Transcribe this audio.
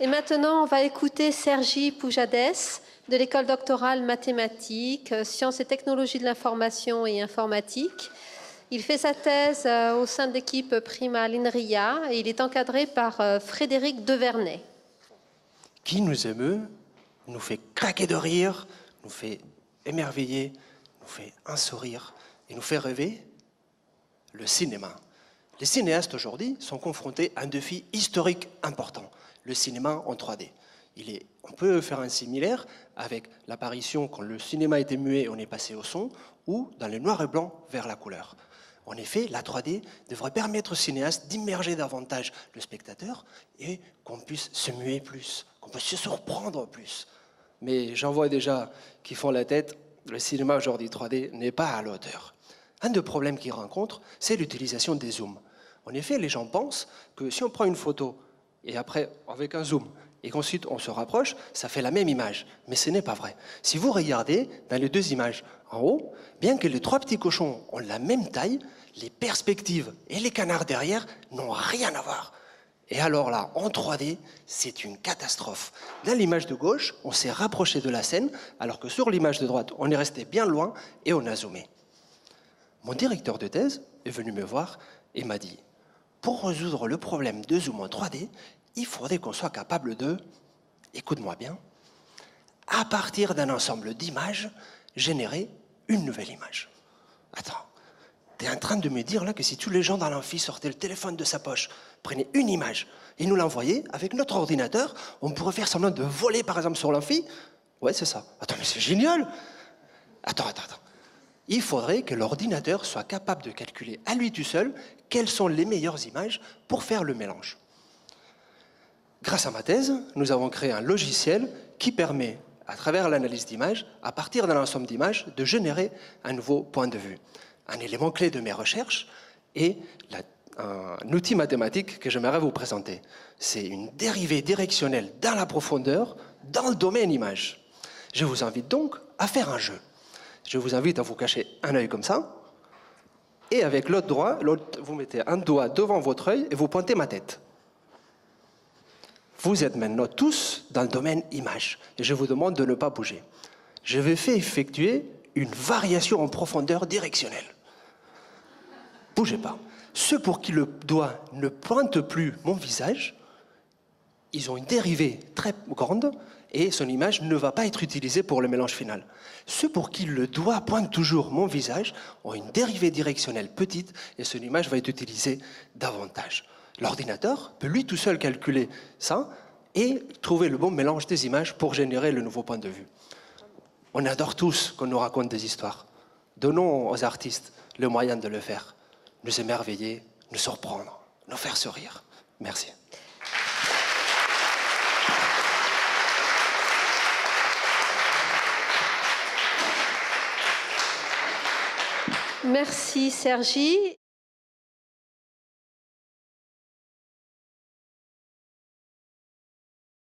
Et maintenant, on va écouter Sergi Poujades de l'école doctorale mathématiques, sciences et technologies de l'information et informatique. Il fait sa thèse au sein de l'équipe Prima à l'INRIA et il est encadré par Frédéric Devernay. Qui nous émeut, nous fait craquer de rire, nous fait émerveiller, nous fait un sourire et nous fait rêver? Le cinéma. Les cinéastes aujourd'hui sont confrontés à un défi historique important, le cinéma en 3D. On peut faire un similaire avec l'apparition quand le cinéma était muet, on est passé au son, ou dans le noir et blanc vers la couleur. En effet, la 3D devrait permettre aux cinéastes d'immerger davantage le spectateur et qu'on puisse se muer plus, qu'on puisse se surprendre plus. Mais j'en vois déjà qui font la tête, le cinéma aujourd'hui 3D n'est pas à la hauteur. Un des problèmes qu'ils rencontrent, c'est l'utilisation des zooms. En effet, les gens pensent que si on prend une photo et après, avec un zoom, et qu'ensuite on se rapproche, ça fait la même image. Mais ce n'est pas vrai. Si vous regardez dans les deux images en haut, bien que les trois petits cochons ont la même taille, les perspectives et les canards derrière n'ont rien à voir. Et alors là, en 3D, c'est une catastrophe. Dans l'image de gauche, on s'est rapproché de la scène, alors que sur l'image de droite, on est resté bien loin et on a zoomé. Mon directeur de thèse est venu me voir et m'a dit « Pour résoudre le problème de zoom en 3D, il faudrait qu'on soit capable de, écoute-moi bien, à partir d'un ensemble d'images, générer une nouvelle image. » Attends, t'es en train de me dire là que si tous les gens dans l'amphi sortaient le téléphone de sa poche, prenaient une image et nous l'envoyaient, avec notre ordinateur, on pourrait faire semblant de voler par exemple sur l'amphi? Ouais, c'est ça. Attends, mais c'est génial! Attends. Il faudrait que l'ordinateur soit capable de calculer à lui tout seul quelles sont les meilleures images pour faire le mélange. Grâce à ma thèse, nous avons créé un logiciel qui permet, à travers l'analyse d'images, à partir d'un ensemble d'images, de générer un nouveau point de vue. Un élément clé de mes recherches est un outil mathématique que j'aimerais vous présenter. C'est une dérivée directionnelle dans la profondeur, dans le domaine image. Je vous invite donc à faire un jeu. Je vous invite à vous cacher un œil comme ça, et avec l'autre doigt, vous mettez un doigt devant votre œil et vous pointez ma tête. Vous êtes maintenant tous dans le domaine image, et je vous demande de ne pas bouger. Je vais faire effectuer une variation en profondeur directionnelle. Bougez pas. Ceux pour qui le doigt ne pointe plus mon visage, ils ont une dérivée très grande, et son image ne va pas être utilisée pour le mélange final. Ceux pour qui le doigt pointe toujours mon visage ont une dérivée directionnelle petite et son image va être utilisée davantage. L'ordinateur peut lui tout seul calculer ça et trouver le bon mélange des images pour générer le nouveau point de vue. On adore tous qu'on nous raconte des histoires. Donnons aux artistes le moyen de le faire. Nous émerveiller, nous surprendre, nous faire sourire. Merci. Merci Sergi.